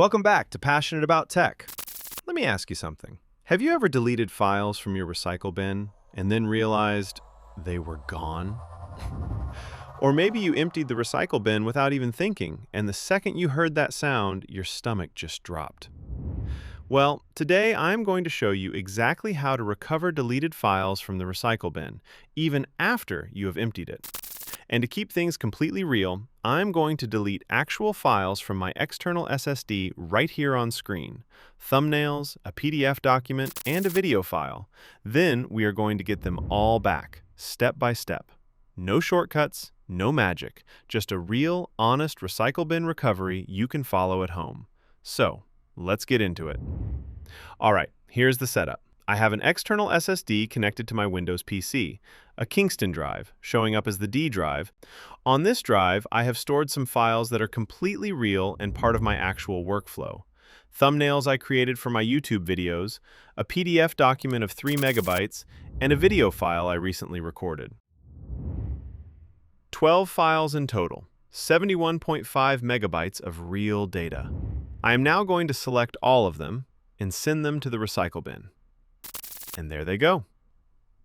Welcome back to Passionate About Tech. Let me ask you something. Have you ever deleted files from your recycle bin and then realized they were gone? Or maybe you emptied the recycle bin without even thinking, and the second you heard that sound, your stomach just dropped. Well, today I'm going to show you exactly how to recover deleted files from the recycle bin, even after you have emptied it. And to keep things completely real, I'm going to delete actual files from my external SSD right here on screen. Thumbnails, a PDF document, and a video file. Then we are going to get them all back, step by step. No shortcuts, no magic, just a real, honest recycle bin recovery you can follow at home. So, let's get into it. All right, here's the setup. I have an external SSD connected to my Windows PC, a Kingston drive, showing up as the D drive. On this drive, I have stored some files that are completely real and part of my actual workflow. Thumbnails I created for my YouTube videos, a PDF document of 3 megabytes, and a video file I recently recorded. 12 files in total, 71.5 megabytes of real data. I am now going to select all of them and send them to the recycle bin. And there they go.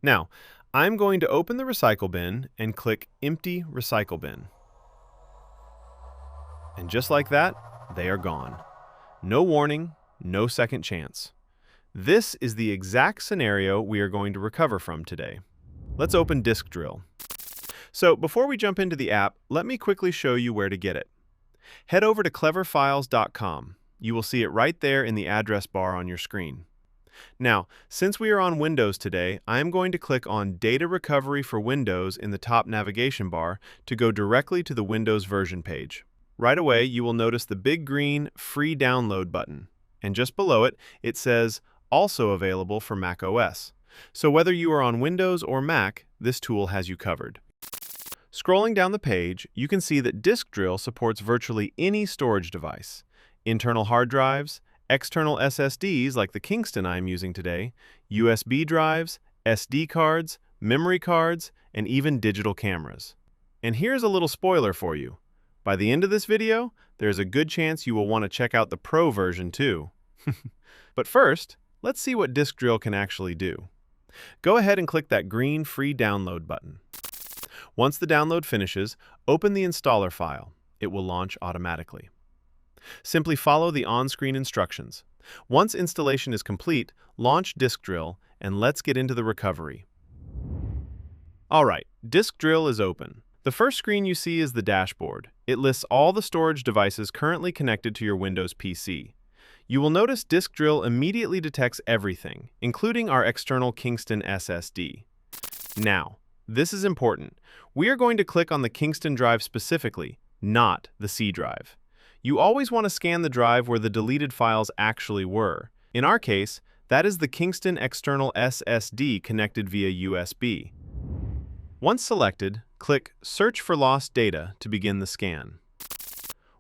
Now, I'm going to open the recycle bin and click Empty Recycle Bin. And just like that, they are gone. No warning, no second chance. This is the exact scenario we are going to recover from today. Let's open Disk Drill. So before we jump into the app, let me quickly show you where to get it. Head over to cleverfiles.com. You will see it right there in the address bar on your screen. Now, since we are on Windows today, I am going to click on Data Recovery for Windows in the top navigation bar to go directly to the Windows version page. Right away, you will notice the big green Free Download button, and just below it, it says Also Available for Mac OS. So whether you are on Windows or Mac, this tool has you covered. Scrolling down the page, you can see that Disk Drill supports virtually any storage device. Internal hard drives, external SSDs like the Kingston I'm using today, USB drives, SD cards, memory cards, and even digital cameras. And here's a little spoiler for you. By the end of this video, there's a good chance you will want to check out the Pro version too. But first, let's see what Disk Drill can actually do. Go ahead and click that green Free Download button. Once the download finishes, open the installer file. It will launch automatically. Simply follow the on-screen instructions. Once installation is complete, launch Disk Drill, and let's get into the recovery. All right, Disk Drill is open. The first screen you see is the dashboard. It lists all the storage devices currently connected to your Windows PC. You will notice Disk Drill immediately detects everything, including our external Kingston SSD. Now, this is important. We are going to click on the Kingston drive specifically, not the C drive. You always want to scan the drive where the deleted files actually were. In our case, that is the Kingston external SSD connected via USB. Once selected, click Search for Lost Data to begin the scan.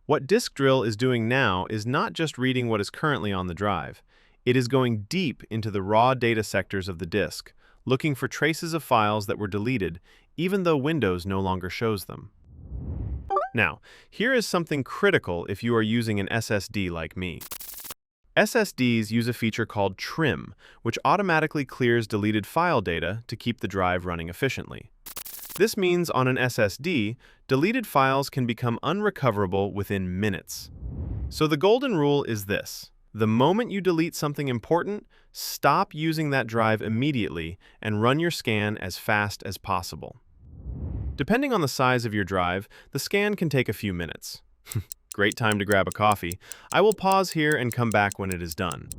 What Disk Drill is doing now is not just reading what is currently on the drive. It is going deep into the raw data sectors of the disk, looking for traces of files that were deleted, even though Windows no longer shows them. Now, here is something critical if you are using an SSD like me. SSDs use a feature called trim, which automatically clears deleted file data to keep the drive running efficiently. This means on an SSD, deleted files can become unrecoverable within minutes. So the golden rule is this. The moment you delete something important, stop using that drive immediately and run your scan as fast as possible. Depending on the size of your drive, the scan can take a few minutes. Great time to grab a coffee. I will pause here and come back when it is done.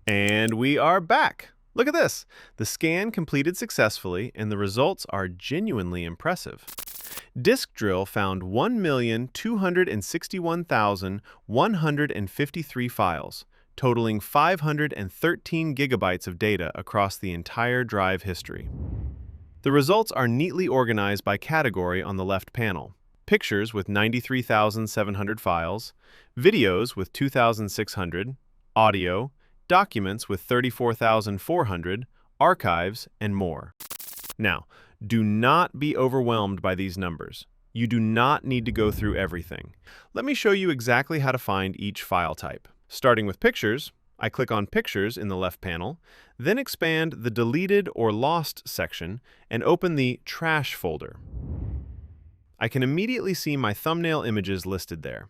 And we are back! Look at this! The scan completed successfully, and the results are genuinely impressive. Disk Drill found 1,261,153 files, totaling 513 gigabytes of data across the entire drive history. The results are neatly organized by category on the left panel. Pictures with 93,700 files, videos with 2,600, audio, documents with 34,400, archives, and more. Now, do not be overwhelmed by these numbers. You do not need to go through everything. Let me show you exactly how to find each file type. Starting with pictures, I click on Pictures in the left panel, then expand the Deleted or Lost section and open the Trash folder. I can immediately see my thumbnail images listed there.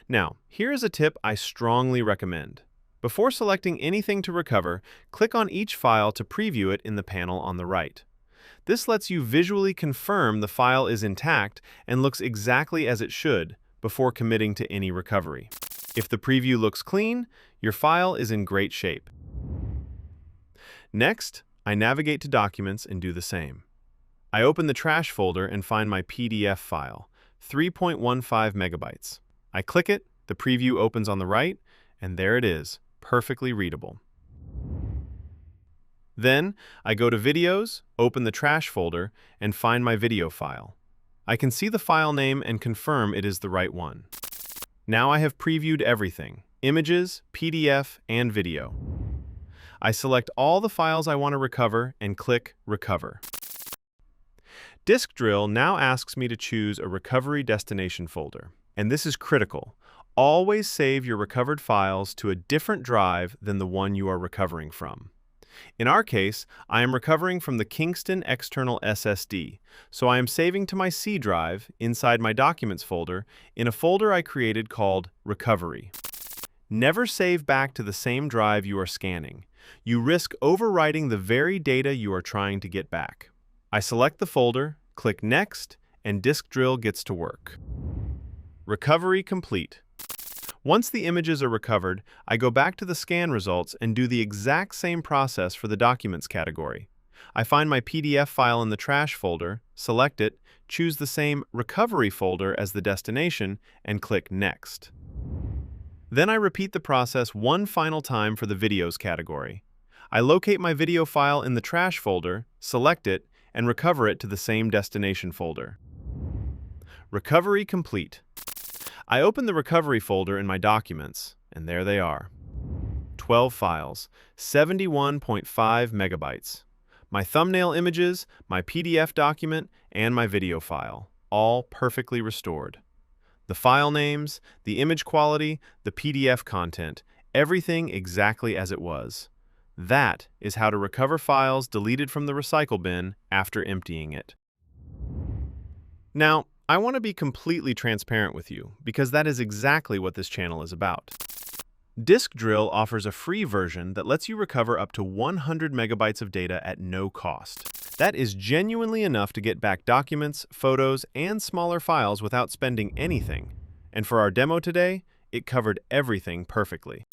Now, here is a tip I strongly recommend. Before selecting anything to recover, click on each file to preview it in the panel on the right. This lets you visually confirm the file is intact and looks exactly as it should before committing to any recovery. If the preview looks clean, your file is in great shape. Next, I navigate to Documents and do the same. I open the Trash folder and find my PDF file, 3.15 megabytes. I click it, the preview opens on the right, and there it is, perfectly readable. Then, I go to Videos, open the Trash folder, and find my video file. I can see the file name and confirm it is the right one. Now I have previewed everything: images, PDF, and video. I select all the files I want to recover and click Recover. Disk Drill now asks me to choose a recovery destination folder. And this is critical. Always save your recovered files to a different drive than the one you are recovering from. In our case, I am recovering from the Kingston external SSD, so I am saving to my C drive inside my Documents folder in a folder I created called Recovery. Never save back to the same drive you are scanning. You risk overwriting the very data you are trying to get back. I select the folder, click Next, and Disk Drill gets to work. Recovery complete. Once the images are recovered, I go back to the scan results and do the exact same process for the Documents category. I find my PDF file in the Trash folder, select it, choose the same Recovery folder as the destination, and click Next. Then I repeat the process one final time for the Videos category. I locate my video file in the Trash folder, select it, and recover it to the same destination folder. Recovery complete. I open the Recovery folder in my Documents, and there they are. 12 files, 71.5 megabytes. My thumbnail images, my PDF document, and my video file, all perfectly restored. The file names, the image quality, the PDF content, everything exactly as it was. That is how to recover files deleted from the recycle bin after emptying it. Now, I want to be completely transparent with you, because that is exactly what this channel is about. Disk Drill offers a free version that lets you recover up to 100 megabytes of data at no cost. That is genuinely enough to get back documents, photos, and smaller files without spending anything. And for our demo today, it covered everything perfectly.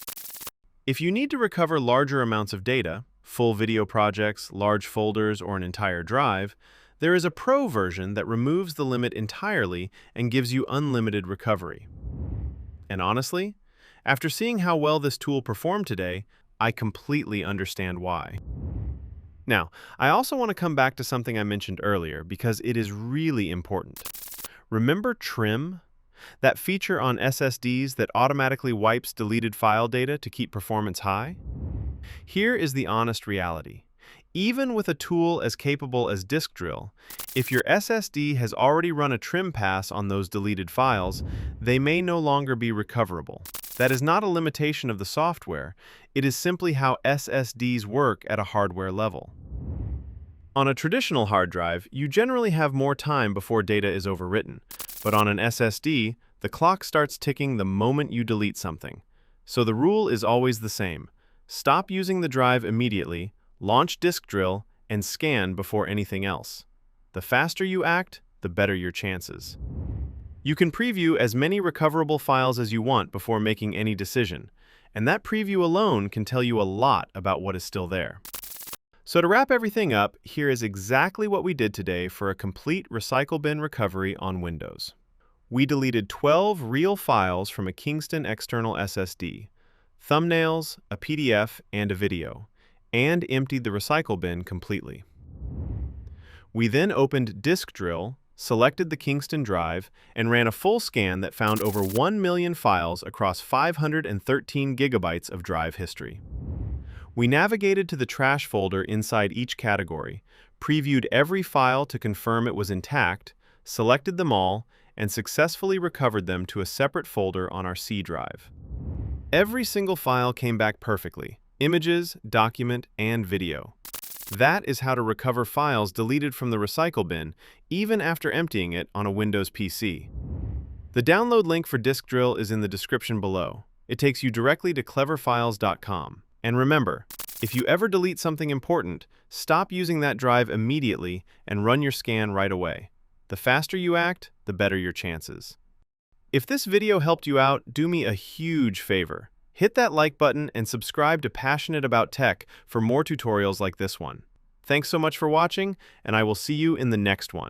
If you need to recover larger amounts of data, full video projects, large folders, or an entire drive, there is a Pro version that removes the limit entirely and gives you unlimited recovery. And honestly, after seeing how well this tool performed today, I completely understand why. Now, I also want to come back to something I mentioned earlier because it is really important. Remember Trim? That feature on SSDs that automatically wipes deleted file data to keep performance high? Here is the honest reality. Even with a tool as capable as Disk Drill, if your SSD has already run a trim pass on those deleted files, they may no longer be recoverable. That is not a limitation of the software, it is simply how SSDs work at a hardware level. On a traditional hard drive, you generally have more time before data is overwritten, but on an SSD, the clock starts ticking the moment you delete something. So the rule is always the same. Stop using the drive immediately, launch Disk Drill, and scan before anything else. The faster you act, the better your chances. You can preview as many recoverable files as you want before making any decision, and that preview alone can tell you a lot about what is still there. So to wrap everything up, here is exactly what we did today for a complete recycle bin recovery on Windows. We deleted 12 real files from a Kingston external SSD, thumbnails, a PDF, and a video, and emptied the recycle bin completely. We then opened Disk Drill, selected the Kingston drive, and ran a full scan that found over 1 million files across 513 gigabytes of drive history. We navigated to the Trash folder inside each category, previewed every file to confirm it was intact, selected them all, and successfully recovered them to a separate folder on our C drive. Every single file came back perfectly: images, document, and video. That is how to recover files deleted from the recycle bin, even after emptying it on a Windows PC. The download link for Disk Drill is in the description below. It takes you directly to cleverfiles.com. And remember, if you ever delete something important, stop using that drive immediately and run your scan right away. The faster you act, the better your chances. If this video helped you out, do me a huge favor. Hit that like button and subscribe to Passionate About Tech for more tutorials like this one. Thanks so much for watching, and I will see you in the next one.